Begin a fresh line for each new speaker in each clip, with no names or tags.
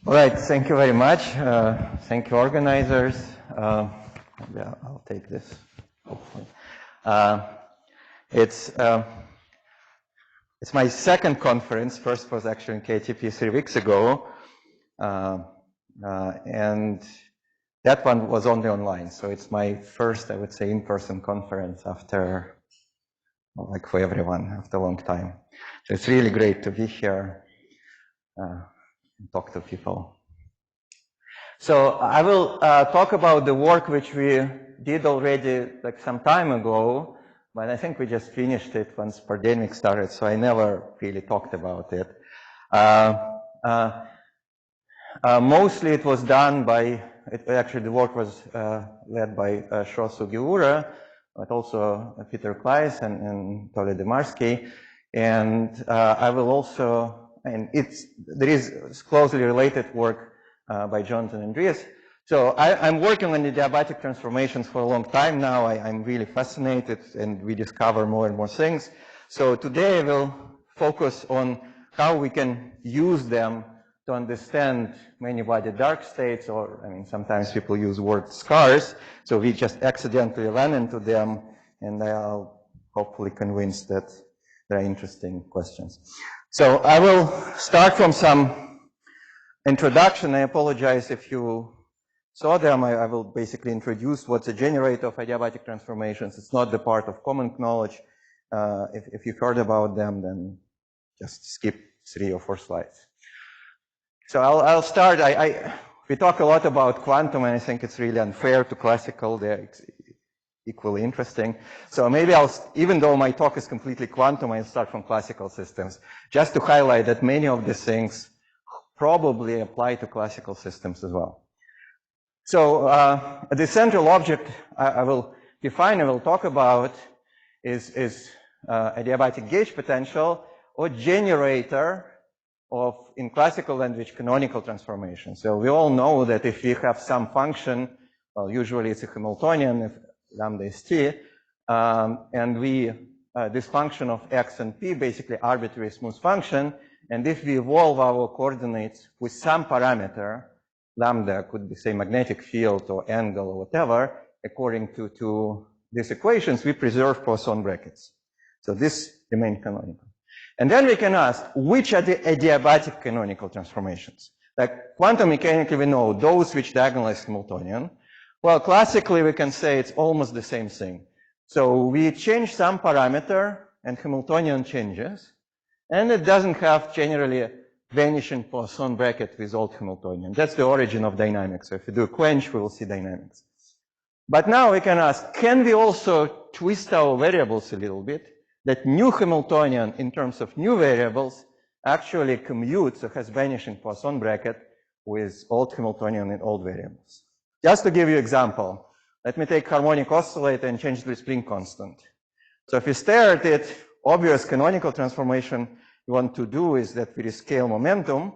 All right, thank you very much. Thank you, organizers. Yeah, I'll take this, hopefully. It's my second conference. First was actually in KITP 3 weeks ago. And that one was only online. So it's my first, I would say, in-person conference after, well, like for everyone, after a long time. So it's really great to be here and talk to people. So I will talk about the work which we did already like some time ago, but I think we just finished it once pandemic started, so I never really talked about it. Mostly it was done by, actually the work was led by Sho Sugiura, but also Peter Kleiss and Anatoli Polkovnikov. And I will also, and there is closely related work by Jonathan Andreas. So I'm working on adiabatic transformations for a long time now. I'm really fascinated, and we discover more and more things. So today I will focus on how we can use them to understand many-body dark states, or I mean, sometimes people use word scars. So we just accidentally run into them, and I'll hopefully convince that they're interesting questions. So I will start from some introduction. I apologize if you saw them. I will basically introduce what's a generator of adiabatic transformations. It's not the part of common knowledge. If you've heard about them, then just skip 3 or 4 slides. So I'll start. We talk a lot about quantum, and I think it's really unfair to classical. They're equally interesting. So maybe even though my talk is completely quantum, I'll start from classical systems, just to highlight that many of these things probably apply to classical systems as well. So the central object I will define, I will talk about is adiabatic gauge potential, or generator of, in classical language, canonical transformation. So we all know that if we have some function, well, usually it's a Hamiltonian if lambda is t, and this function of x and p, basically arbitrary smooth function, and if we evolve our coordinates with some parameter, lambda could be, say, magnetic field or angle or whatever, according to these equations, we preserve Poisson brackets. So this remains canonical. And then we can ask, which are the adiabatic canonical transformations? Like quantum mechanically, we know those which diagonalize Hamiltonian. Well, classically, we can say it's almost the same thing. So we change some parameter, and Hamiltonian changes. And it doesn't have generally a vanishing Poisson bracket with old Hamiltonian. That's the origin of dynamics. So if we do a quench, we will see dynamics. But now we can ask, can we also twist our variables a little bit? That new Hamiltonian, in terms of new variables, actually commutes or has vanishing Poisson bracket with old Hamiltonian and old variables. Just to give you an example, let me take harmonic oscillator and change the spring constant. So if you stare at it, obvious canonical transformation you want to do is that we rescale momentum,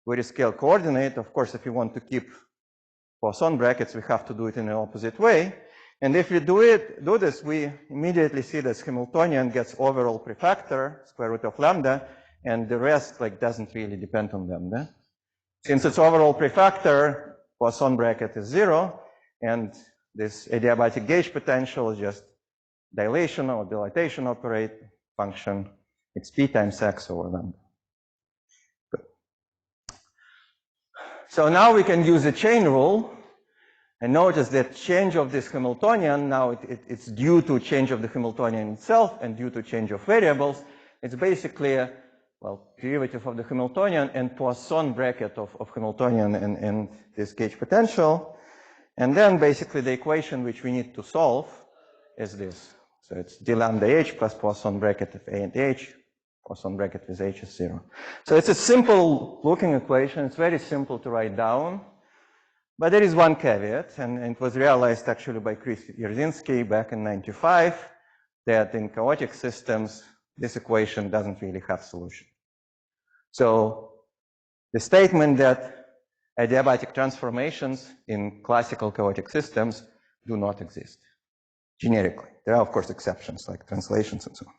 we rescale coordinate. Of course, if you want to keep Poisson brackets, we have to do it in an opposite way. And if we do this, we immediately see that Hamiltonian gets overall prefactor, square root of lambda, and the rest like doesn't really depend on lambda. Since it's overall prefactor, Poisson bracket is 0, and this adiabatic gauge potential is just dilation or dilatation operate function. It's p times x over lambda. Good. So now we can use a chain rule. And notice that change of this Hamiltonian, now it's due to change of the Hamiltonian itself and due to change of variables. It's basically a, well, derivative of the Hamiltonian and Poisson bracket of Hamiltonian and this gauge potential. And then basically the equation which we need to solve is this. So it's d lambda h plus Poisson bracket of a and h, Poisson bracket with h is 0. So it's a simple looking equation. It's very simple to write down. But there is one caveat, and it was realized actually by Chris Yerzinski back in '95, that in chaotic systems, this equation doesn't really have solution. So the statement that adiabatic transformations in classical chaotic systems do not exist generically. There are, of course, exceptions like translations and so on.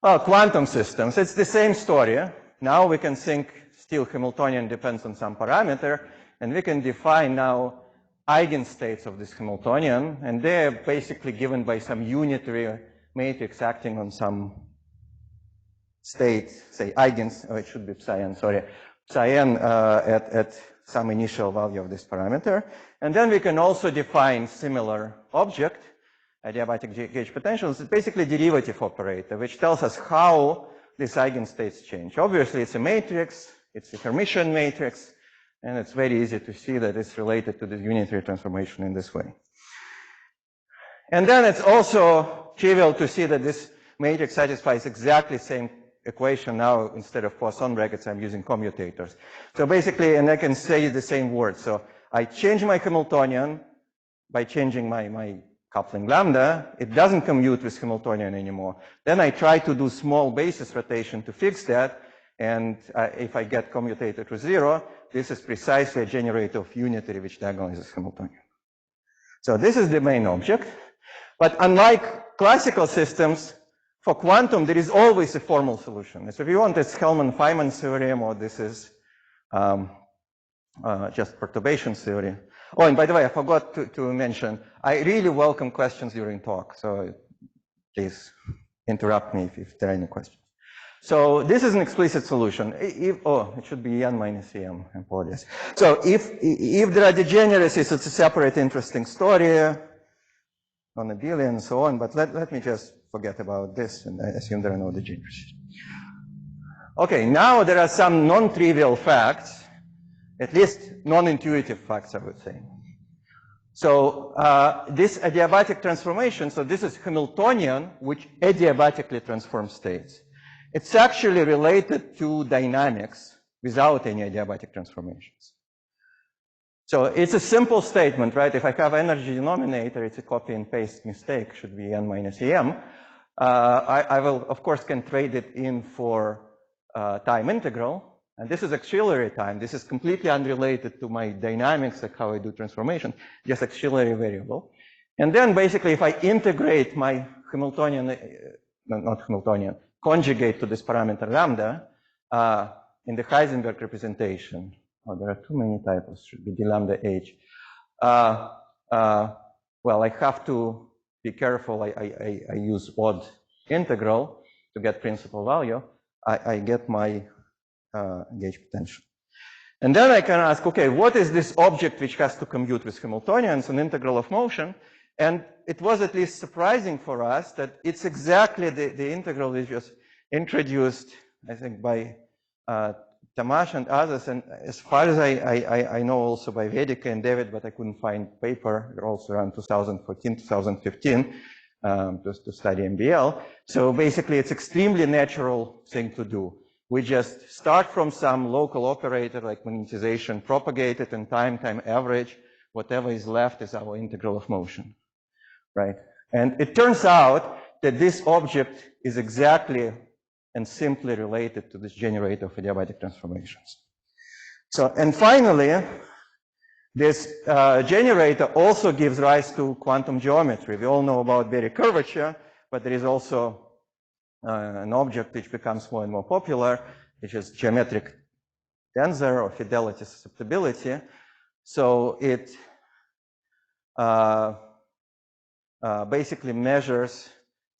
Well, quantum systems, it's the same story. Now we can think still Hamiltonian depends on some parameter, and we can define now eigenstates of this Hamiltonian, and they're basically given by some unitary matrix acting on some state, say eigens, oh, it should be psi-n, sorry, psi-n at some initial value of this parameter. And then we can also define similar object, adiabatic gauge potential. It's basically a derivative operator, which tells us how these eigenstates change. Obviously, it's a matrix, it's a Hermitian matrix, and it's very easy to see that it's related to the unitary transformation in this way. And then it's also trivial to see that this matrix satisfies exactly the same equation. Now, instead of Poisson brackets, I'm using commutators. So basically, and I can say the same word. So I change my Hamiltonian by changing my coupling lambda. It doesn't commute with Hamiltonian anymore. Then I try to do small basis rotation to fix that. And if I get commutator to 0, this is precisely a generator of unitary which diagonalizes Hamiltonian. So this is the main object. But unlike classical systems, for quantum, there is always a formal solution. So if you want, it's Hellman-Feynman theorem, or this is just perturbation theory. Oh, and by the way, I forgot to mention, I really welcome questions during talk. So please interrupt me if there are any questions. So this is an explicit solution. It should be n minus em, I apologize. So if there are degeneracies, it's a separate interesting story on Abelian and so on, but let me just forget about this and I assume there are no degeneracies. Okay, now there are some non-trivial facts, at least non-intuitive facts, I would say. So this adiabatic transformation, so this is Hamiltonian, which adiabatically transforms states. It's actually related to dynamics without any adiabatic transformations. So it's a simple statement, right? If I have energy denominator, it's a copy and paste mistake, should be n minus em. I will, of course, can trade it in for time integral. And this is auxiliary time. This is completely unrelated to my dynamics, like how I do transformation, just auxiliary variable. And then basically, if I integrate my Hamiltonian, not Hamiltonian, conjugate to this parameter lambda in the Heisenberg representation. Oh, there are too many typos, should be d lambda h. Well, I have to be careful. I use odd integral to get principal value. I get my gauge potential. And then I can ask, okay, what is this object which has to commute with Hamiltonians, an integral of motion? And it was at least surprising for us that it's exactly the integral which was introduced, I think, by Tamash and others, and as far as I know also by Vedika and David, but I couldn't find paper. They're also around 2014, 2015 to study MBL. So basically, it's extremely natural thing to do. We just start from some local operator like magnetization, propagate it in time average. Whatever is left is our integral of motion, right? And it turns out that this object is exactly and simply related to this generator of adiabatic transformations. So, and finally, this generator also gives rise to quantum geometry. We all know about Berry curvature, but there is also an object which becomes more and more popular, which is geometric tensor or fidelity susceptibility. So it basically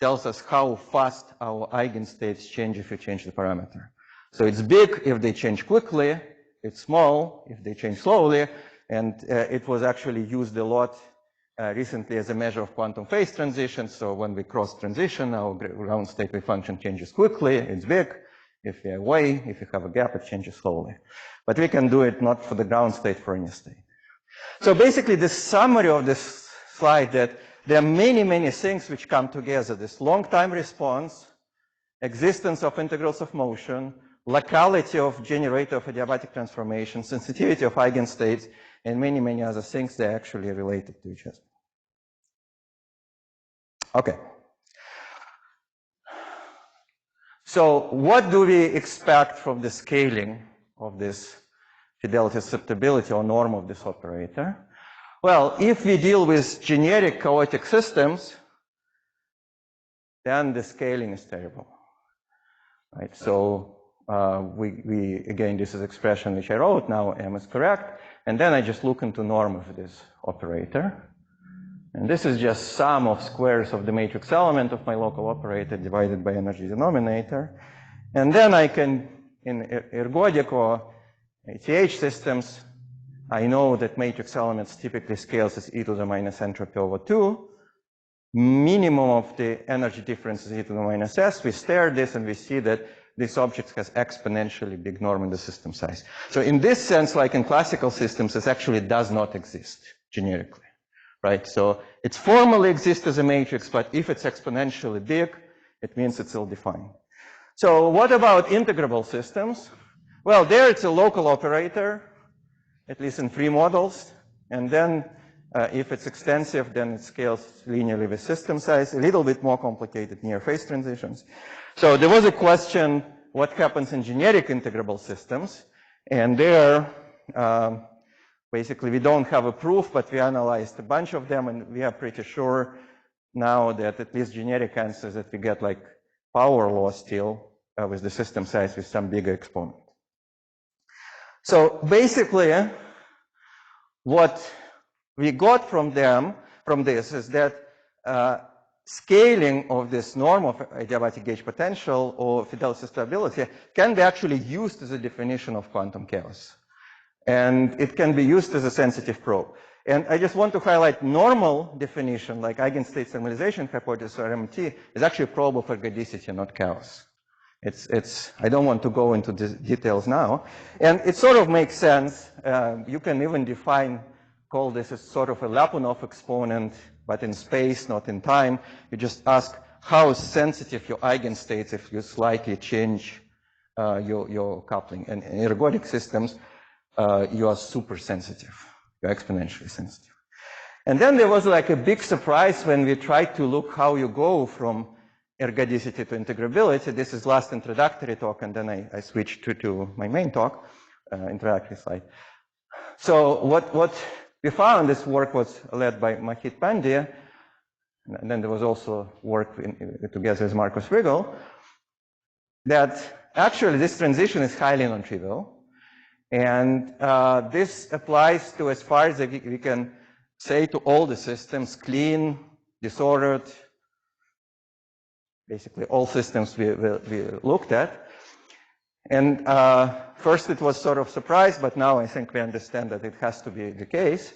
tells us how fast our eigenstates change if you change the parameter. So it's big if they change quickly, it's small if they change slowly, and it was actually used a lot recently as a measure of quantum phase transition. So when we cross transition, our ground state wave function changes quickly, it's big. If we're away, if you have a gap, it changes slowly. But we can do it not for the ground state, for any state. So basically, the summary of this slide that there are many, many things which come together. This long time response, existence of integrals of motion, locality of generator of adiabatic transformation, sensitivity of eigenstates, and many, many other things that are actually related to each other. Okay. So what do we expect from the scaling of this fidelity susceptibility or norm of this operator? Well, if we deal with generic chaotic systems, then the scaling is terrible, right? So again, this is expression which I wrote, now M is correct. And then I just look into norm of this operator. And this is just sum of squares of the matrix element of my local operator divided by energy denominator. And then I can, in ergodic or ATH systems, I know that matrix elements typically scales as e to the minus entropy over 2. Minimum of the energy difference is e to the minus s. We stare this and we see that this object has exponentially big norm in the system size. So in this sense, like in classical systems, this actually does not exist generically, right? So it formally exists as a matrix, but if it's exponentially big, it means it's ill-defined. So what about integrable systems? Well, there it's a local operator, at least in free models. And then if it's extensive, then it scales linearly with system size, a little bit more complicated near phase transitions. So there was a question, what happens in generic integrable systems? And there, basically, we don't have a proof, but we analyzed a bunch of them, and we are pretty sure now that at least generic answers that we get like power law still with the system size with some bigger exponent. So basically, what we got from this is that scaling of this norm of adiabatic gauge potential or fidelity stability can be actually used as a definition of quantum chaos. And it can be used as a sensitive probe. And I just want to highlight normal definition, like eigenstate normalization hypothesis or MT, is actually a probe of ergodicity, not chaos. I don't want to go into the details now. And it sort of makes sense. You can even call this as sort of a Lyapunov exponent, but in space, not in time. You just ask how sensitive your eigenstates if you slightly change your coupling. And in ergodic systems, you are super sensitive. You're exponentially sensitive. And then there was like a big surprise when we tried to look how you go from ergodicity to integrability. This is last introductory talk, and then I switched to my main talk, introductory slide. So what we found, this work was led by Mahit Pandya, and then there was also work together with Marcus Rigel, that actually this transition is highly non-trivial. And this applies to, as far as we can say, to all the systems, clean, disordered, basically all systems we looked at. And first it was sort of surprised, but now I think we understand that it has to be the case,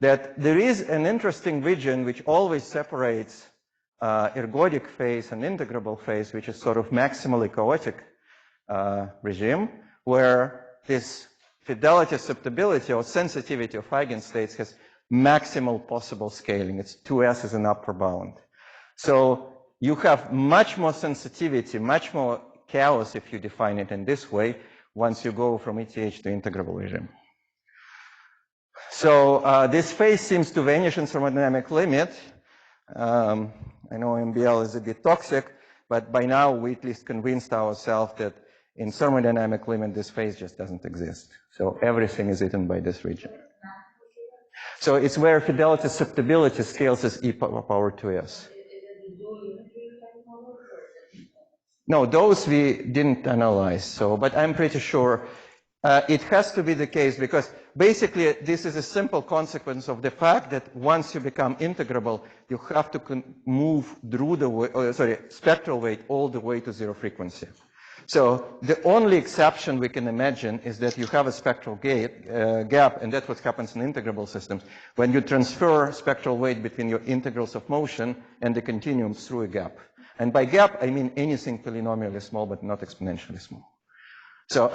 that there is an interesting region which always separates ergodic phase and integrable phase, which is sort of maximally chaotic regime, where this fidelity, susceptibility, or sensitivity of eigenstates has maximal possible scaling. It's 2s as an upper bound. So you have much more sensitivity, much more chaos if you define it in this way once you go from ETH to integrable regime. So this phase seems to vanish in thermodynamic limit. I know MBL is a bit toxic, but by now we at least convinced ourselves that in thermodynamic limit, this phase just doesn't exist. So everything is eaten by this region. So it's where fidelity susceptibility scales as e power 2s. No, those we didn't analyze. So, but I'm pretty sure it has to be the case because basically this is a simple consequence of the fact that once you become integrable, you have to move through the spectral weight all the way to zero frequency. So the only exception we can imagine is that you have a spectral gap, and that's what happens in integrable systems, when you transfer spectral weight between your integrals of motion and the continuums through a gap. And by gap, I mean anything polynomially small, but not exponentially small. So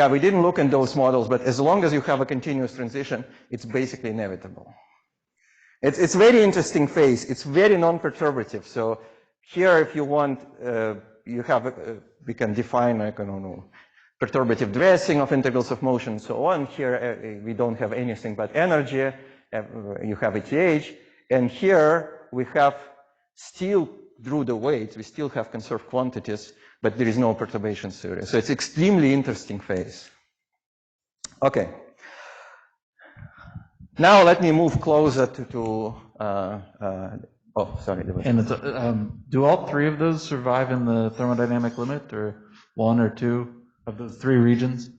we didn't look in those models, but as long as you have a continuous transition, it's basically inevitable. It's very interesting phase. It's very non-perturbative. So here, if you want, we can define, like, I don't know, perturbative dressing of integrals of motion and so on. Here, we don't have anything but energy. You have ETH. And here, we have still, through the weights, we still have conserved quantities, but there is no perturbation theory. So it's extremely interesting phase. Okay. Now let me move closer oh, sorry.
And do all three of those survive in the thermodynamic limit, or one or two? of those three regions?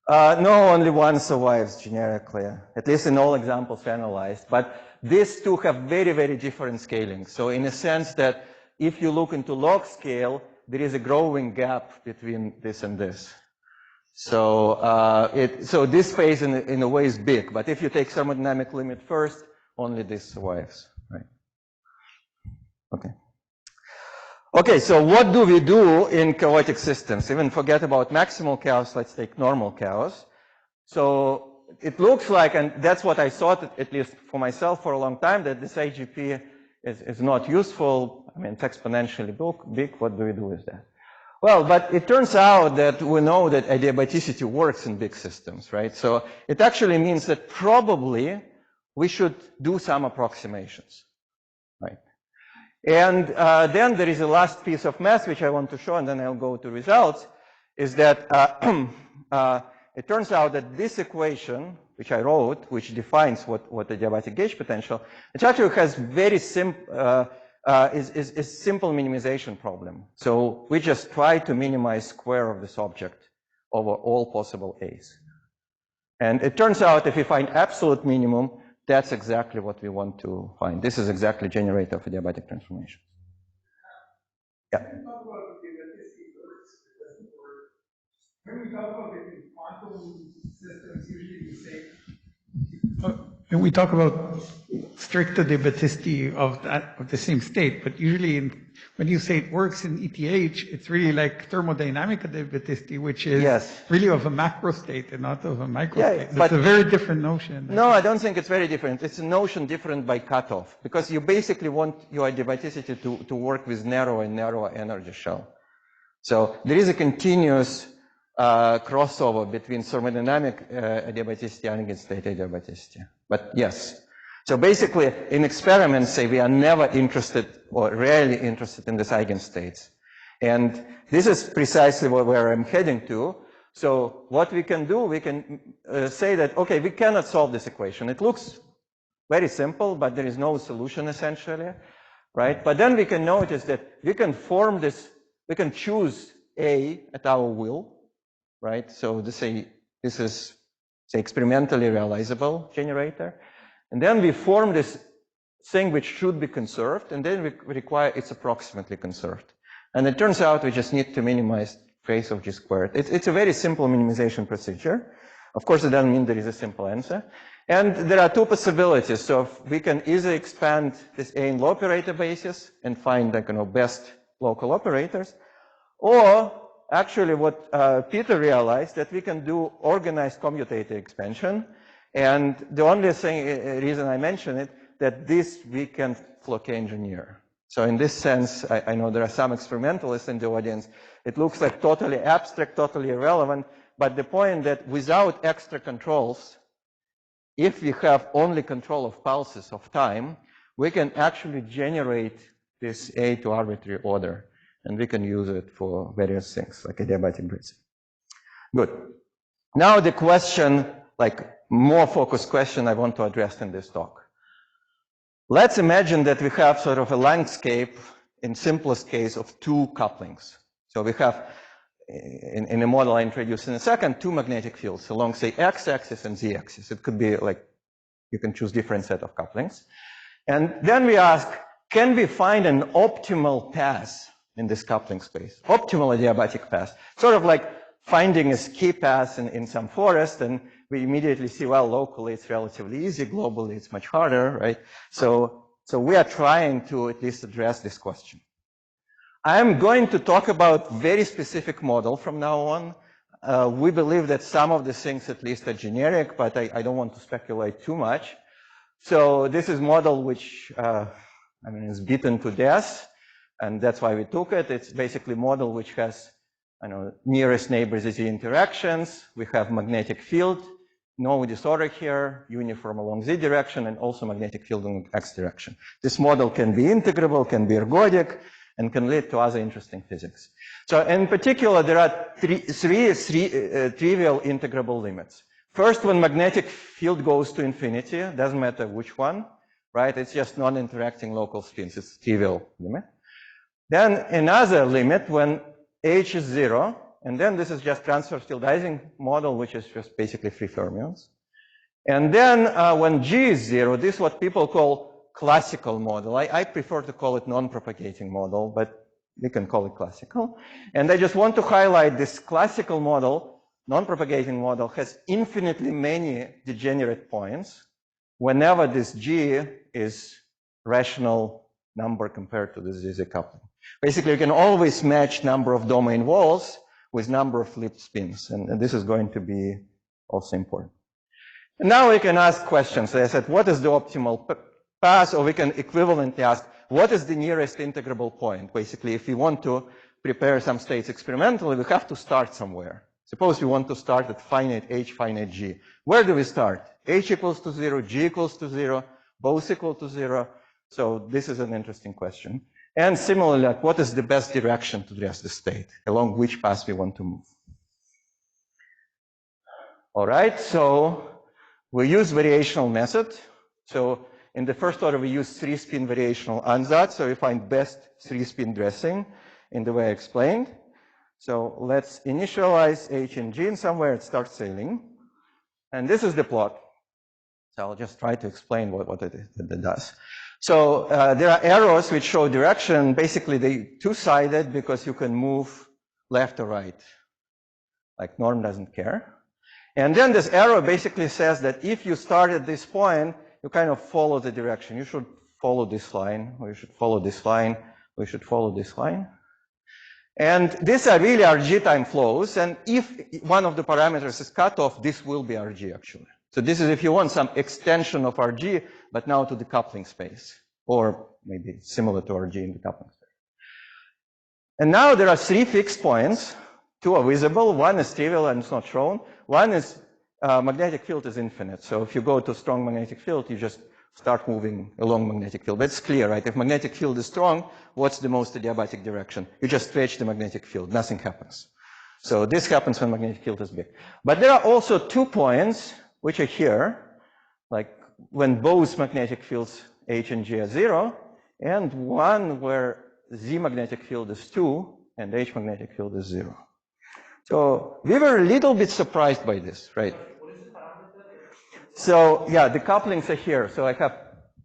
No, only one survives generically, at least in all examples analyzed. But these two have very, very different scaling. So in a sense that if you look into log scale, there is a growing gap between this and this. So so this phase in a way is big. But if you take thermodynamic limit first, only this survives, right? Okay. Okay, so what do we do in chaotic systems? Even forget about maximal chaos, let's take normal chaos. So it looks like, and that's what I thought, at least for myself for a long time, that this AGP is not useful. I mean, it's exponentially big. What do we do with that? Well, but it turns out that we know that adiabaticity works in big systems, right? So it actually means that probably we should do some approximations, right? And then there is a last piece of math which I want to show, and then I'll go to results, is that it turns out that this equation, which I wrote, which defines what adiabatic gauge potential, it actually has very simple, is simple minimization problem. So we just try to minimize square of this object over all possible A's. And it turns out if we find absolute minimum, that's exactly what we want to find. This is exactly generator of adiabatic transformations. Yeah.
When we talk about adiabaticity works, it doesn't work. When we talk about it in quantum systems, usually we say. When we talk about strict adiabaticity of the same state, but usually when you say it works in ETH, it's really like thermodynamic adiabaticity, which is really of a macro state and not of a micro state. It's a very different notion.
No, I don't think it's very different. It's a notion different by cutoff, because you basically want your adiabaticity to work with narrower and narrower energy shell. So there is a continuous crossover between thermodynamic adiabaticity and eigenstate adiabaticity. But yes. So basically, in experiments, say we are never interested or rarely interested in these eigenstates. And this is precisely where I'm heading to. So what we can do, we can say that, okay, we cannot solve this equation. It looks very simple, but there is no solution essentially, right? But then we can notice that we can form this, we can choose A at our will, right? So this is say experimentally realizable generator. And then we form this thing which should be conserved, and then we require it's approximately conserved. And it turns out we just need to minimize phase of G squared. It's a very simple minimization procedure. Of course, it doesn't mean there is a simple answer. And there are two possibilities. So we can either expand this A in low operator basis and find like, best local operators, or actually what Peter realized that we can do organized commutator expansion. And the only reason I mention it, that this we can Floquet engineer. So in this sense, I know there are some experimentalists in the audience. It looks like totally abstract, totally irrelevant. But the point that without extra controls, if we have only control of pulses of time, we can actually generate this A to arbitrary order. And we can use it for various things, like adiabatic breathing. Good. Now the question, like more focused question I want to address in this talk. Let's imagine that we have sort of a landscape in simplest case of two couplings. So we have, in a model I introduce in a second, two magnetic fields along, say, x-axis and z-axis. It could be like, you can choose different set of couplings. And then we ask, can we find an optimal path in this coupling space? Optimal adiabatic path. Sort of like finding a ski path in some forest, and we immediately see, well, locally it's relatively easy, globally it's much harder, right? So we are trying to at least address this question. I'm going to talk about very specific model from now on. We believe that some of the things at least are generic, but I don't want to speculate too much. So this is model which, is beaten to death, and that's why we took it. It's basically a model which has, nearest neighbors Z interactions. We have magnetic field, no disorder here, uniform along Z direction, and also magnetic field in X direction. This model can be integrable, can be ergodic, and can lead to other interesting physics. So in particular, there are three trivial integrable limits. First, when magnetic field goes to infinity, doesn't matter which one, right? It's just non-interacting local spins. It's trivial limit. Then another limit when H is 0, And then this is just transverse field Ising model, which is just basically free fermions. And then when G is 0, this is what people call classical model. I prefer to call it non-propagating model, but we can call it classical. And I just want to highlight this classical model, non-propagating model, has infinitely many degenerate points whenever this G is rational number compared to the ZZ coupling. Basically, you can always match number of domain walls with number of flipped spins, and this is going to be also important. And now we can ask questions. I said, what is the optimal path? Or we can equivalently ask, what is the nearest integrable point? Basically, if we want to prepare some states experimentally, we have to start somewhere. Suppose we want to start at finite H, finite G. Where do we start? H equals to 0, G equals to 0, both equal to 0. So this is an interesting question. And similarly, like, what is the best direction to address the state? Along which path we want to move? All right, so we use variational method. So in the first order, we use 3-spin variational ansatz. So we find best 3-spin dressing in the way I explained. So let's initialize H and G in somewhere and start sailing. And this is the plot. So I'll just try to explain what it does. So there are arrows which show direction. Basically, they're two-sided because you can move left or right. Like norm doesn't care. And then this arrow basically says that if you start at this point, you kind of follow the direction. You should follow this line, or you should follow this line, or you should follow this line. And these are really RG time flows. And if one of the parameters is cut off, this will be RG actually. So this is if you want some extension of RG, but now to the coupling space, or maybe similar to RG in the coupling space. And now there are 3 fixed points. 2 are visible. 1 is trivial and it's not shown. 1 is magnetic field is infinite. So if you go to strong magnetic field, you just start moving along magnetic field. But it's clear, right? If magnetic field is strong, what's the most adiabatic direction? You just stretch the magnetic field. Nothing happens. So this happens when magnetic field is big. But there are also 2 points which are here, like when both magnetic fields H and G are 0, and 1 where Z magnetic field is 2 and H magnetic field is 0. So we were a little bit surprised by this, right?
What is the parameter?
So yeah, the couplings are here. So I have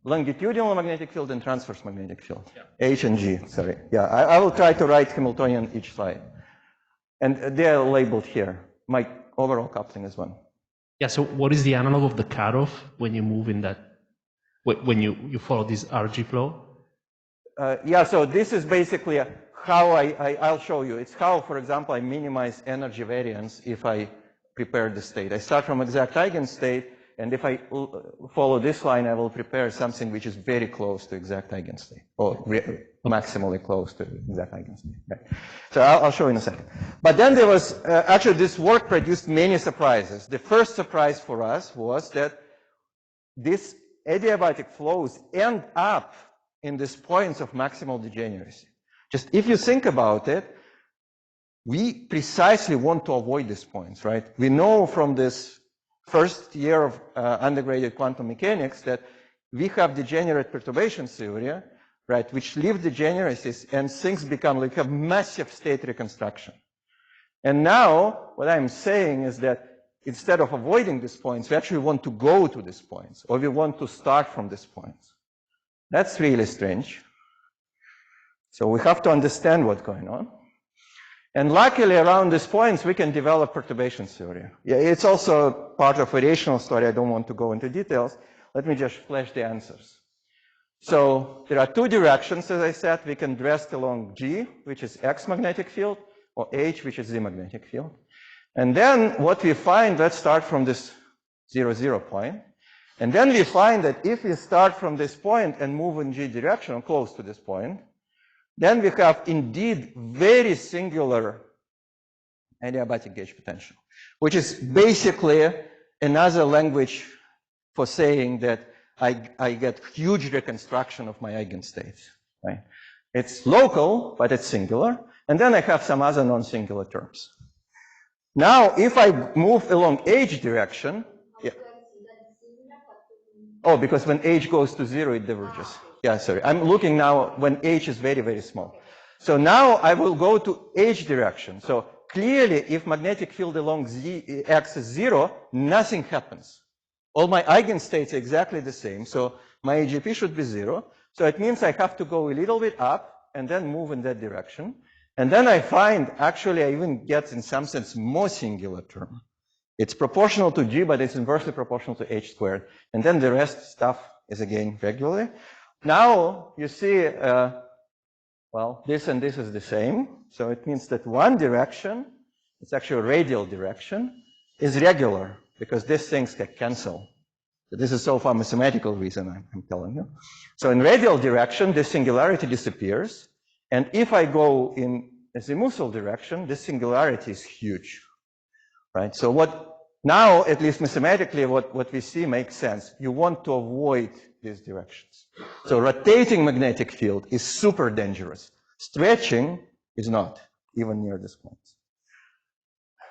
longitudinal magnetic field and transverse magnetic field, H and G, sorry. Yeah, I will try to write Hamiltonian each slide. And they're labeled here. My overall coupling is 1.
Yeah, so what is the analog of the cutoff when you move in that, when you follow this RG flow?
Yeah, so this is basically how I'll show you. It's how, for example, I minimize energy variance if I prepare the state. I start from exact eigenstate, and if I follow this line, I will prepare something which is very close to exact eigenstate, or maximally close to exact eigenstate. Right. So I'll show you in a second. But then there was, actually this work produced many surprises. The first surprise for us was that these adiabatic flows end up in these points of maximal degeneracy. Just if you think about it, we precisely want to avoid these points, right? We know from this first year of undergraduate quantum mechanics that we have degenerate perturbation theory, right, which leave degeneracies and things become like a massive state reconstruction. And now what I'm saying is that instead of avoiding these points, we actually want to go to these points, or we want to start from these points. That's really strange. So we have to understand what's going on. And luckily, around these points, we can develop perturbation theory. Yeah, it's also part of a variational story. I don't want to go into details. Let me just flash the answers. So there are 2 directions, as I said. We can dress along G, which is X magnetic field, or H, which is Z magnetic field. And then what we find, let's start from this 0, 0 point. And then we find that if we start from this point and move in G direction, or close to this point, then we have indeed very singular adiabatic gauge potential, which is basically another language for saying that I get huge reconstruction of my eigenstates, right? It's local, but it's singular. And then I have some other non-singular terms. Now, if I move along H direction, yeah. Oh, because when H goes to 0, it diverges. Yeah, sorry. I'm looking now when H is very, very small. So now I will go to H direction. So clearly, if magnetic field along z x is 0, nothing happens. All my eigenstates are exactly the same, so my AGP should be 0. So it means I have to go a little bit up and then move in that direction. And then I find, actually, I even get, in some sense, more singular term. It's proportional to G, but it's inversely proportional to H squared. And then the rest stuff is again regularly. Now, you see, well, this and this is the same. So it means that one direction, it's actually a radial direction, is regular, because these things get canceled. This is so for mathematical reason, I'm telling you. So in radial direction, this singularity disappears. And if I go in azimuthal direction, this singularity is huge, right? So what now, at least mathematically, what we see makes sense. You want to avoid these directions. So rotating magnetic field is super dangerous. Stretching is not, even near this point.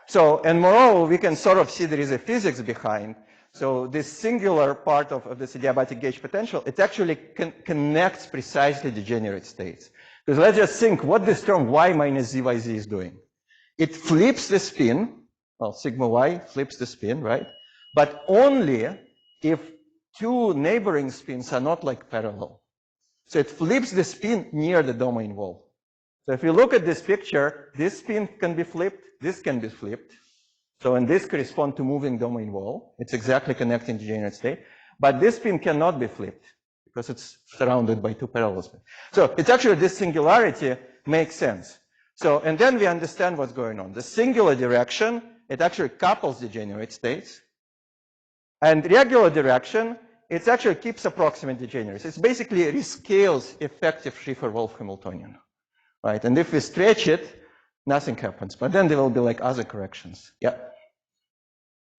So, and moreover, we can sort of see there is a physics behind. So this singular part of this adiabatic gauge potential, it actually connects precisely degenerate states. Because let's just think what this term y minus zyz is doing. It flips the spin, well, sigma y flips the spin, right? But only if two neighboring spins are not like parallel. So it flips the spin near the domain wall. So if you look at this picture, this spin can be flipped, this can be flipped. So, and this corresponds to moving domain wall. It's exactly connecting degenerate state. But this spin cannot be flipped because it's surrounded by two parallel spins. So it's actually this singularity makes sense. So, and then we understand what's going on. The singular direction, it actually couples degenerate states. And regular direction, it actually keeps approximate degeneracy. It's basically rescales effective Schiffer-Wolff Hamiltonian, right? And if we stretch it, nothing happens. But then there will be like other corrections. Yeah.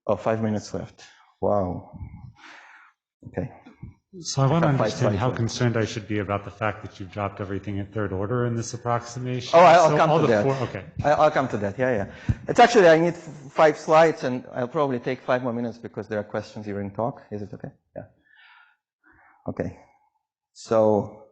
Oh, 5 minutes left. Wow. Okay.
So I want to understand how concerned I should be about the fact that you've dropped everything at third order in this approximation.
Oh, I'll come to that.
Okay.
I'll come to that. Yeah, yeah. It's actually, I need 5 slides, and I'll probably take 5 more minutes because there are questions during talk. Is it okay? Yeah. Okay. So,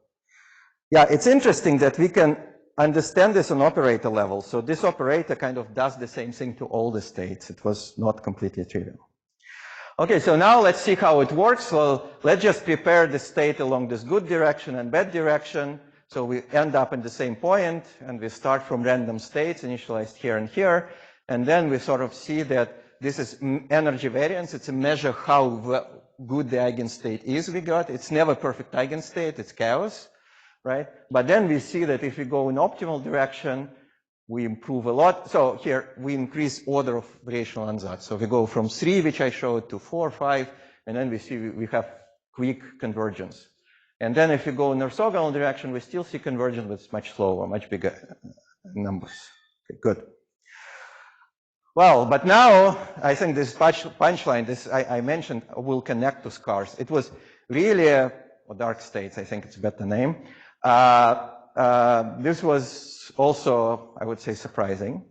yeah, it's interesting that we can understand this on operator level. So this operator kind of does the same thing to all the states. It was not completely trivial. Okay, so now let's see how it works. Well, let's just prepare the state along this good direction and bad direction. So we end up in the same point, and we start from random states initialized here and here. And then we sort of see that this is energy variance. It's a measure how good the eigenstate is we got. It's never perfect eigenstate, it's chaos, right? But then we see that if we go in optimal direction, we improve a lot. So here we increase order of variational ansatz. So we go from 3, which I showed, to 4, 5, and then we see we have quick convergence. And then if we go in orthogonal direction, we still see convergence, but it's much slower, much bigger numbers. Okay, good. Well, but now I think this punchline, this I mentioned, will connect to scars. It was really or dark states, I think it's a better name. This was also, I would say, surprising.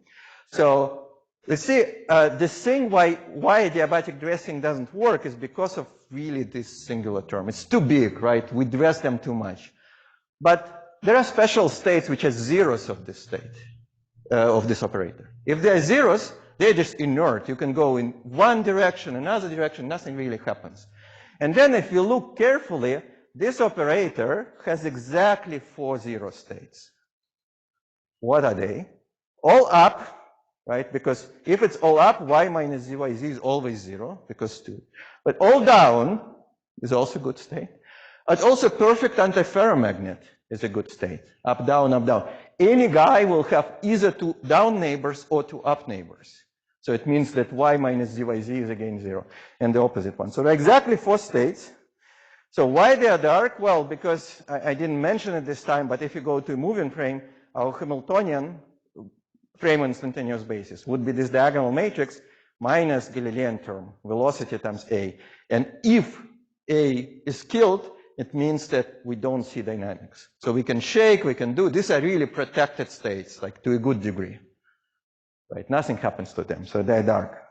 So let's see, the thing why adiabatic dressing doesn't work is because of really this singular term. It's too big, right? We dress them too much. But there are special states which are zeros of this state, of this operator. If they're zeros, they're just inert. You can go in one direction, another direction, nothing really happens. And then if you look carefully, this operator has exactly 4 zero states. What are they? All up, right? Because if it's all up, y minus zyz is always 0, because 2. But all down is also a good state. And also perfect antiferromagnet is a good state. Up, down, up, down. Any guy will have either 2 down neighbors or 2 up neighbors. So it means that y minus zyz is again 0, and the opposite one. So there are exactly 4 states. So why they are dark? Well, because I didn't mention it this time, but if you go to a moving frame, our Hamiltonian frame on instantaneous basis would be this diagonal matrix minus Galilean term, velocity times A. And if A is killed, it means that we don't see dynamics. So we can shake, we can do, these are really protected states, like to a good degree, right? Nothing happens to them, so they're dark.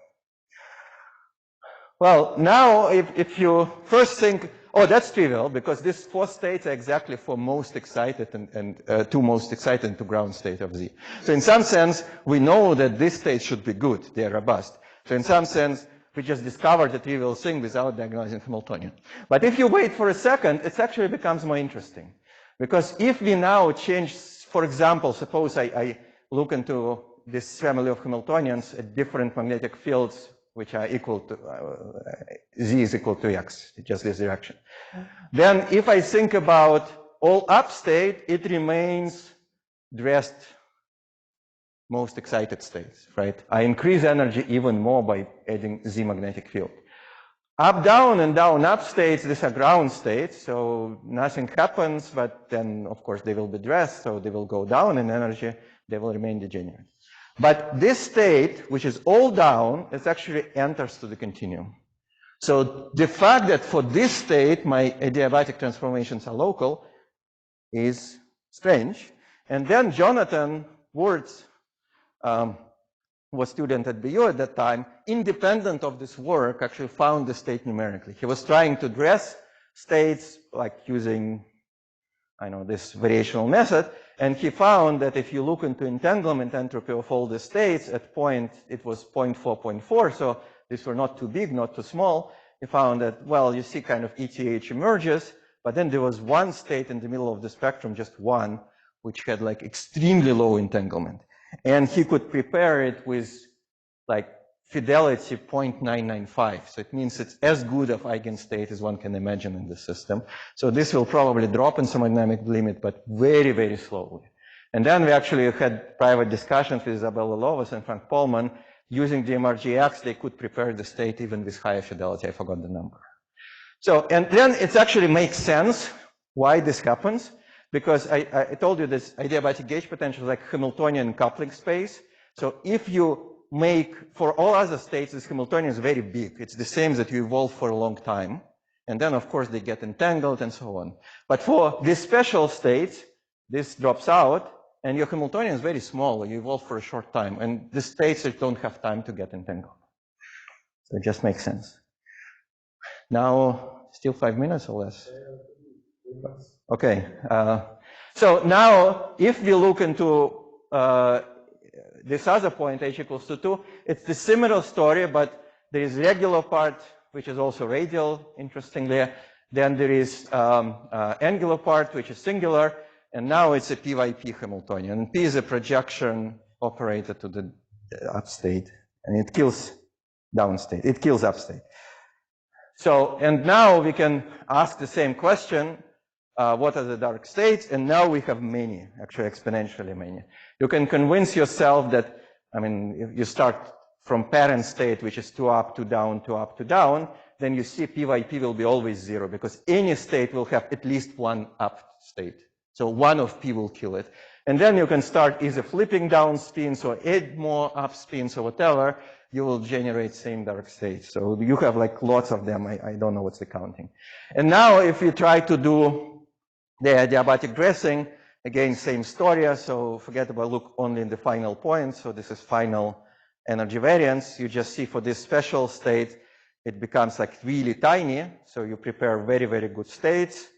Well, now if you first think, Oh, that's trivial because these 4 states are exactly for most excited and two most excited to ground state of Z. So in some sense, we know that these states should be good. They are robust. So in some sense, we just discovered a trivial thing without diagnosing Hamiltonian. But if you wait for a second, it actually becomes more interesting. Because if we now change, for example, suppose I look into this family of Hamiltonians at different magnetic fields which are equal to, Z is equal to X, just this direction. Then if I think about all up state, it remains dressed most excited states, right? I increase energy even more by adding Z magnetic field. Up, down, and down, up states, these are ground states, so nothing happens, but then, of course, they will be dressed, so they will go down in energy, they will remain degenerate. But this state, which is all down, it actually enters to the continuum. So the fact that for this state, my adiabatic transformations are local is strange. And then Jonathan Wurtz was student at BU at that time, independent of this work, actually found the state numerically. He was trying to dress states like using, I know, this variational method, and he found that if you look into entanglement entropy of all the states at point, it was 0.4, 0.4, so these were not too big, not too small. He found that, well, you see kind of ETH emerges, but then there was one state in the middle of the spectrum, just one, which had like extremely low entanglement. And he could prepare it with like fidelity 0.995. So it means it's as good of eigenstate as one can imagine in the system. So this will probably drop in some dynamic limit, but very, very slowly. And then we actually had private discussions with Isabella Lovas and Frank Polman. Using DMRGX, they could prepare the state even with higher fidelity. I forgot the number. So, and then it actually makes sense why this happens. Because I told you this adiabatic gauge potential is like Hamiltonian coupling space. So if you make, for all other states, this Hamiltonian is very big. It's the same that you evolve for a long time. And then, of course, they get entangled and so on. But for these special states, this drops out, and your Hamiltonian is very small. You evolve for a short time. And the states that don't have time to get entangled. So it just makes sense. Now, still 5 minutes or less? Okay, so now if we look into this other point, h equals to 2, it's the similar story, but there is regular part, which is also radial, interestingly. Then there is angular part, which is singular, and now it's a PYP Hamiltonian. And P is a projection operator to the upstate, and it kills downstate, it kills upstate. So, and now we can ask the same question. What are the dark states? And now we have many, actually exponentially many. You can convince yourself that, I mean, if you start from parent state, which is 2 up, 2 down, 2 up, 2 down, then you see PYP will be always 0 because any state will have at least one up state. So one of P will kill it. And then you can start either flipping down spins or add more up spins or whatever. You will generate same dark states. So you have like lots of them. I don't know what's the counting. And now if you try to do the adiabatic dressing, again, same story. So forget about look only in the final point. So this is final energy variance. You just see for this special state, it becomes like really tiny. So you prepare very, very good states.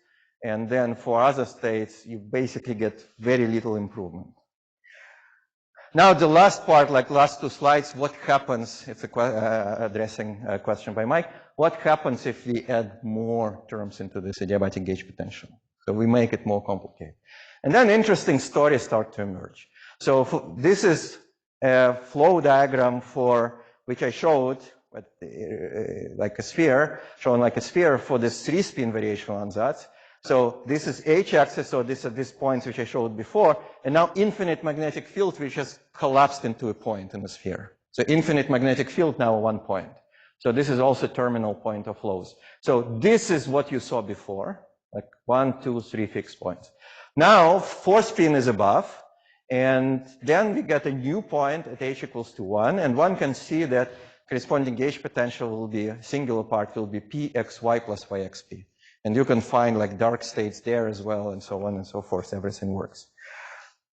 And then for other states, you basically get very little improvement. Now the last part, like last 2 slides, what happens, it's addressing a question by Mike, what happens if we add more terms into this adiabatic gauge potential? So we make it more complicated. And then interesting stories start to emerge. So this is a flow diagram for which I showed like a sphere, shown like a sphere for this 3-spin variational ansatz. So this is h-axis, so these are these points which I showed before, and now infinite magnetic field which has collapsed into a point in the sphere. So infinite magnetic field now 1 point. So this is also terminal point of flows. So this is what you saw before. Like 1, 2, 3 fixed points. Now 4-spin is above, and then we get a new point at h equals to 1, and one can see that corresponding gauge potential will be, singular part will be pxy plus yxp. And you can find like dark states there as well, and so on and so forth, everything works.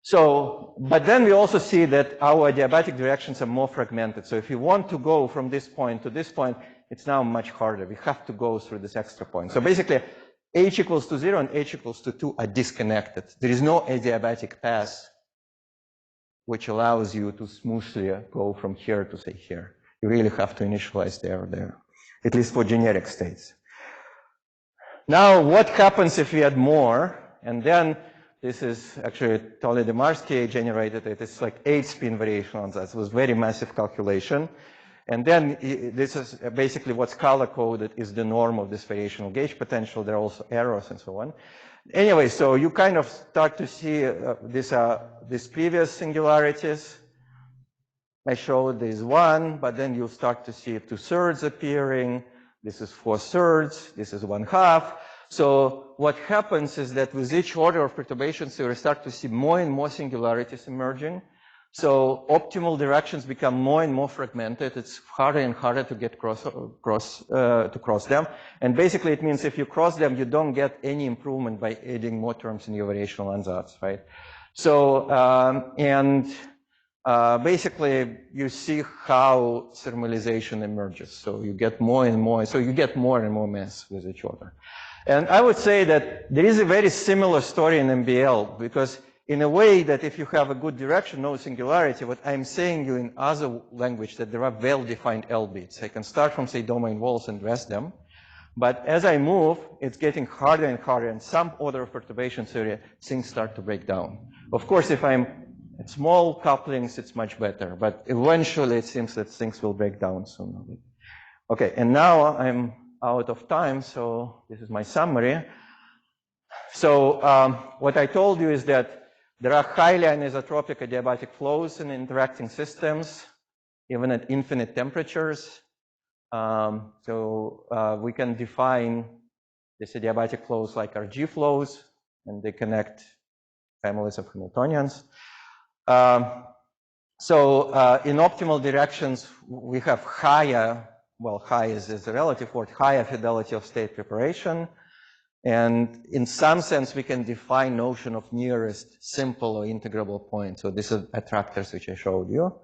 So, but then we also see that our adiabatic directions are more fragmented. So if you want to go from this point to this point, it's now much harder. We have to go through this extra point. So basically, h equals to 0 and h equals to 2 are disconnected. There is no adiabatic path which allows you to smoothly go from here to, say, here. You really have to initialize there, at least for generic states. Now, what happens if we add more? And then, this is actually Anatoli Polkovnikov generated it. It's like 8 spin variation on that. It was very massive calculation. And then this is basically what's color-coded is the norm of this variational gauge potential. There are also errors and so on. Anyway, so you kind of start to see these previous singularities. I showed this one, but then you start to see 2/3 appearing. This is 4/3. This is 1/2. So what happens is that with each order of perturbations, you start to see more and more singularities emerging. So optimal directions become more and more fragmented. It's harder and harder to get to cross them. And basically, it means if you cross them, you don't get any improvement by adding more terms in your variational ansatz, right? So basically, you see how thermalization emerges. So you get more and more. So you get more and more mess with each order. And I would say that there is a very similar story in MBL, because in a way that if you have a good direction, no singularity, what I'm saying you in other language that there are well-defined L bits. I can start from, say, domain walls and rest them. But as I move, it's getting harder and harder. And some order of perturbation theory, things start to break down. Of course, if I'm at small couplings, it's much better. But eventually, it seems that things will break down sooner. Okay, and now I'm out of time, so this is my summary. So what I told you is that there are highly anisotropic adiabatic flows in interacting systems, even at infinite temperatures. We can define these adiabatic flows like RG flows, and they connect families of Hamiltonians. In optimal directions, we have higher, well, high is a relative word, higher fidelity of state preparation. And in some sense, we can define notion of nearest simple or integrable point. So this is attractors which I showed you.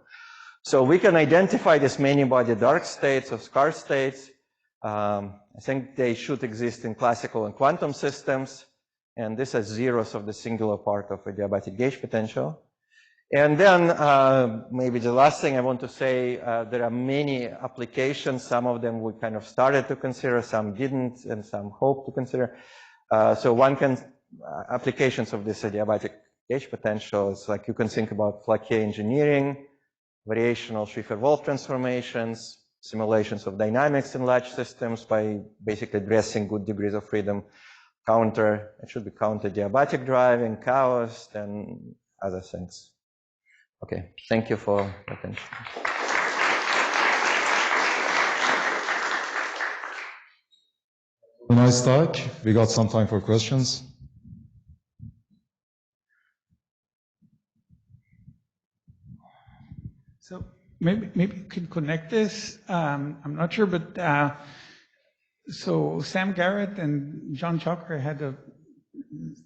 So we can identify these many-body dark states or scarce states. I think they should exist in classical and quantum systems. And this is zeros of the singular part of adiabatic gauge potential. And then maybe the last thing I want to say, there are many applications. Some of them we kind of started to consider, some didn't, and some hope to consider. So one can, applications of this adiabatic gauge potential is like you can think about Flaquier engineering, variational Schrieffer-Wolff transformations, simulations of dynamics in large systems by basically addressing good degrees of freedom, it should be counter adiabatic driving, chaos, and other things. Okay, thank you for your attention.
A nice talk. We got some time for questions.
So maybe you can connect this. I'm not sure, but so Sam Garrett and John Chalker had a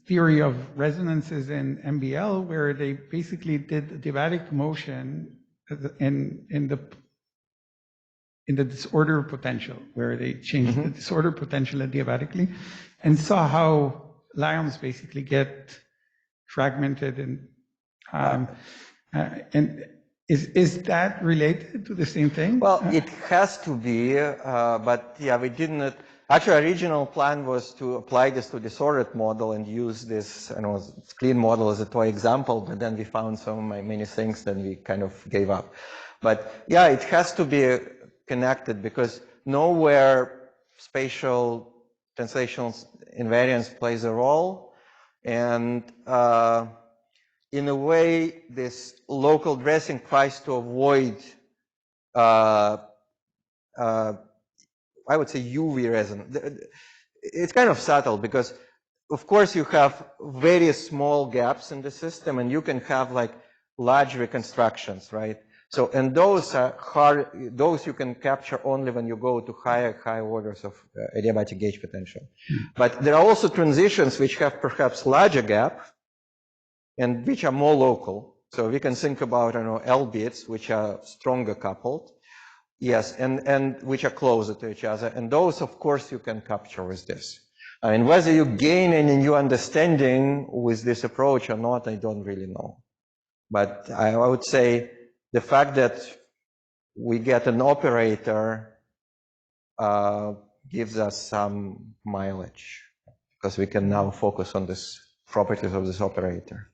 theory of resonances in MBL where they basically did adiabatic motion in the disorder potential, where they changed the disorder potential adiabatically, and saw how Lyons basically get fragmented and is that related to the same thing?
Well, it has to be, but yeah, we didn't. Actually, original plan was to apply this to disordered model and use this, clean model as a toy example, but then we found so many things that we kind of gave up. But yeah, it has to be connected because nowhere spatial translational invariance plays a role. And in a way, this local dressing tries to avoid I would say UV resonance. It's kind of subtle because, of course, you have very small gaps in the system and you can have like large reconstructions, right? So, and those are hard, those you can capture only when you go to higher orders of adiabatic gauge potential. But there are also transitions which have perhaps larger gap and which are more local. So we can think about, L bits, which are stronger coupled. Yes, and which are closer to each other. And those, of course, you can capture with this. I mean, whether you gain any new understanding with this approach or not, I don't really know. But I would say the fact that we get an operator gives us some mileage, because we can now focus on this properties of this operator.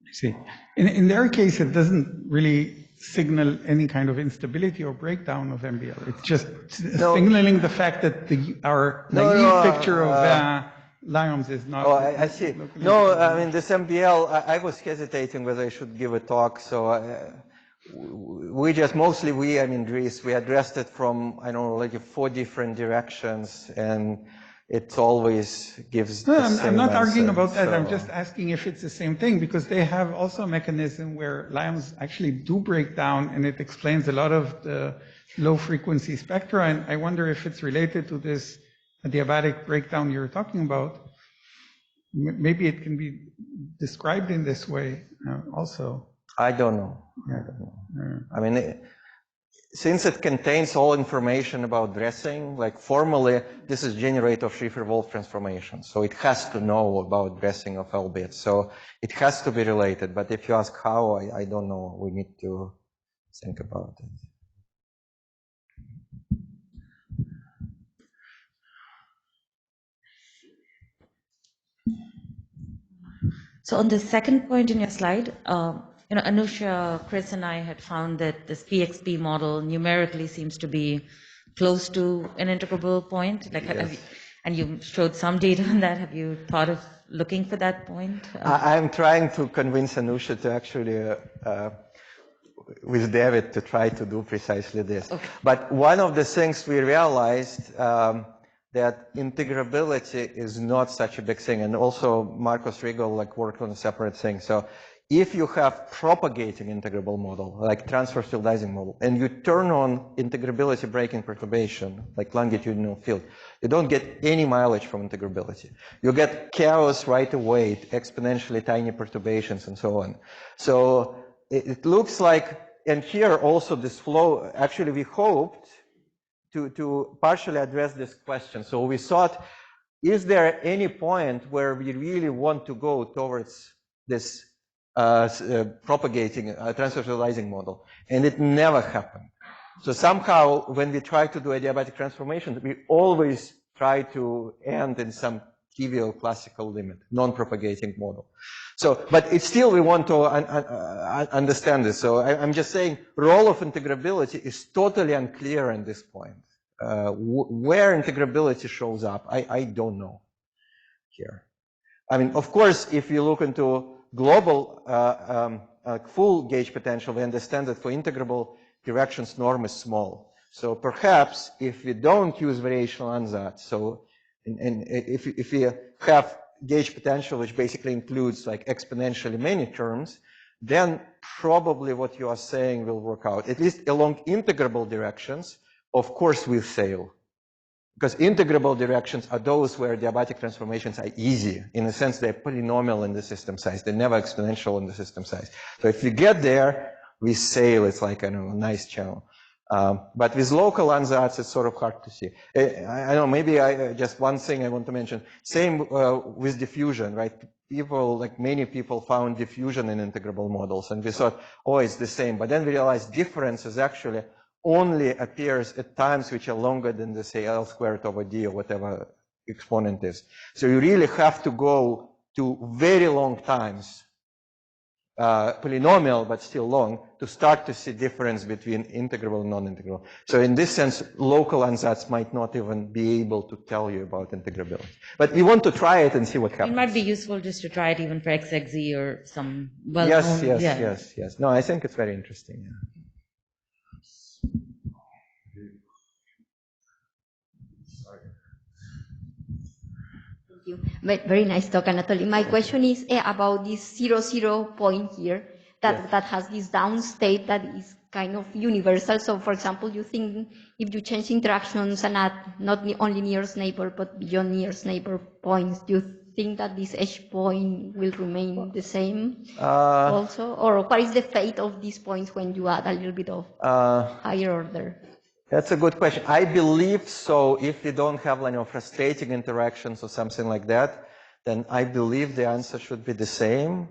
I see. In their case, it doesn't really signal any kind of instability or breakdown of MBL. It's just signaling the fact that our naive picture of Lyons is not.
Oh, I see. No, I mean, this MBL, I was hesitating whether I should give a talk, so we just, mostly we, I mean, Dries, we addressed it from, I don't know, like 4 different directions, and it always gives the same
I'm not arguing
answer,
about that.
so.
I'm just asking if it's the same thing, because they have also a mechanism where Lyons actually do break down, and it explains a lot of the low frequency spectra. And I wonder if it's related to this adiabatic breakdown you're talking about. Maybe it can be described in this way also.
I don't know.
Yeah.
I don't know. I mean, since it contains all information about dressing, like formally, this is generator of Schrieffer-Wolff transformation. So it has to know about dressing of L bits. So it has to be related. But if you ask how, I don't know. We need to think about it.
So on the second point in your slide, Anusha, Chris, and I had found that this PXP model numerically seems to be close to an integrable point. Like,
yes.
And you showed some data on that. Have you thought of looking for that point?
I'm trying to convince Anusha to actually, with David, to try to do precisely this. Okay. But one of the things we realized that integrability is not such a big thing, and also Marcos Riegel worked on a separate thing. So if you have propagating integrable model, like transverse field Ising model, and you turn on integrability breaking perturbation, like longitudinal field, you don't get any mileage from integrability. You get chaos right away, exponentially tiny perturbations and so on. So it looks like, and here also this flow, actually we hoped to partially address this question. So we thought, is there any point where we really want to go towards this propagating transverse field Ising model? And it never happened. So somehow when we try to do adiabatic transformation, we always try to end in some trivial classical limit, non-propagating model. So, but it's still we want to understand this. So I'm just saying role of integrability is totally unclear at this point. Where integrability shows up, I don't know here. I mean, of course, if you look into global full gauge potential, we understand that for integrable directions, norm is small. So perhaps if we don't use variational ansatz, so and if we have gauge potential, which basically includes like exponentially many terms, then probably what you are saying will work out. At least along integrable directions, of course, will fail. Because integrable directions are those where adiabatic transformations are easy. In a sense, they're polynomial in the system size. They're never exponential in the system size. So if we get there, we sail. It's like, I don't know, a nice channel. But with local ansatz, it's sort of hard to see. I know, maybe just one thing I want to mention. Same with diffusion, right? People, like many people, found diffusion in integrable models. And we thought, oh, it's the same. But then we realized difference is actually only appears at times which are longer than the, say, L squared over D or whatever exponent is. So you really have to go to very long times, polynomial, but still long, to start to see difference between integrable and non-integrable. So in this sense, local ansatz might not even be able to tell you about integrability. But we want to try it and see what happens.
It might be useful just to try it even for XXZ or some well-known.
Yes. No, I think it's very interesting. Yeah.
You. Very nice talk, Anatoly. My question is about this 0, point here that has this down state that is kind of universal. So, for example, you think if you change interactions and add not only nearest neighbor but beyond nearest neighbor points, you think that this edge point will remain the same
Uh,
also? Or what is the fate of these points when you add a little bit of higher order?
That's a good question. I believe so. If we don't have frustrating interactions or something like that, then I believe the answer should be the same.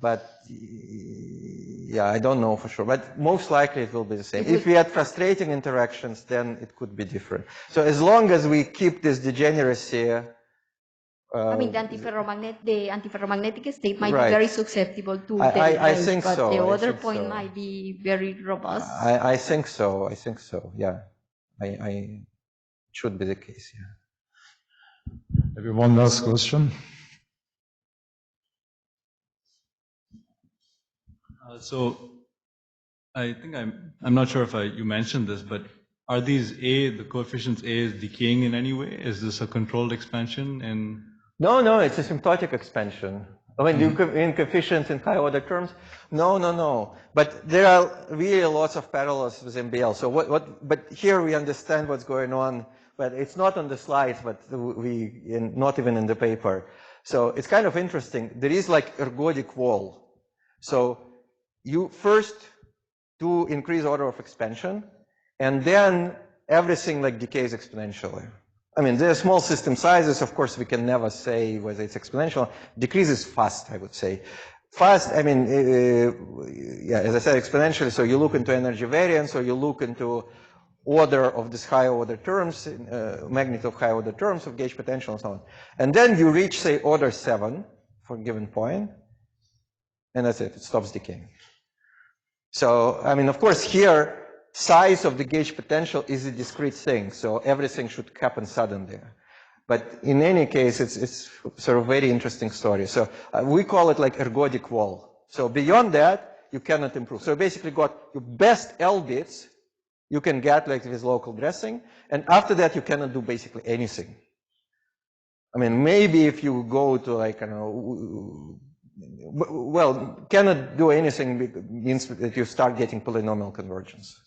But yeah, I don't know for sure. But most likely it will be the same. If we had frustrating interactions, then it could be different. So as long as we keep this degeneracy.
I mean, the antiferromagnetic state might
Right.
be very susceptible to
I think
but
so.
the
I
other
think
point
so.
might be very robust.
I think so. I think so. Yeah. It should be the case. Yeah.
Maybe one last question.
So I think I'm not sure if you mentioned this, but are these the coefficients A is decaying in any way? Is this a controlled expansion?
No, it's a symptotic expansion. When you in coefficients in high order terms, no. But there are really lots of parallels with MBL. So but here we understand what's going on, but it's not on the slides, but not even in the paper. So it's kind of interesting. There is like ergodic wall. So you first do increase order of expansion, and then everything like decays exponentially. I mean, there are small system sizes. Of course, we can never say whether it's exponential. Decreases fast, I would say. Fast, I mean, yeah, as I said, exponentially. So you look into energy variance, or you look into order of these high order terms, magnitude of high order terms of gauge potential and so on. And then you reach, say, order 7 for a given point, and that's it. It stops decaying. So, I mean, of course, here, size of the gauge potential is a discrete thing, so everything should happen suddenly. But in any case, it's sort of very interesting story. So we call it like ergodic wall. So beyond that, you cannot improve. So basically got your best L bits you can get like with local dressing, and after that you cannot do basically anything. I mean, maybe if you go to like, I don't know, well, cannot do anything means that you start getting polynomial convergence.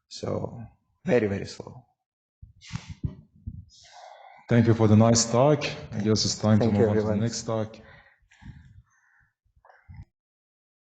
So very, very slow.
Thank you for the nice talk. I guess it's time to move on to the
everyone.
next talk.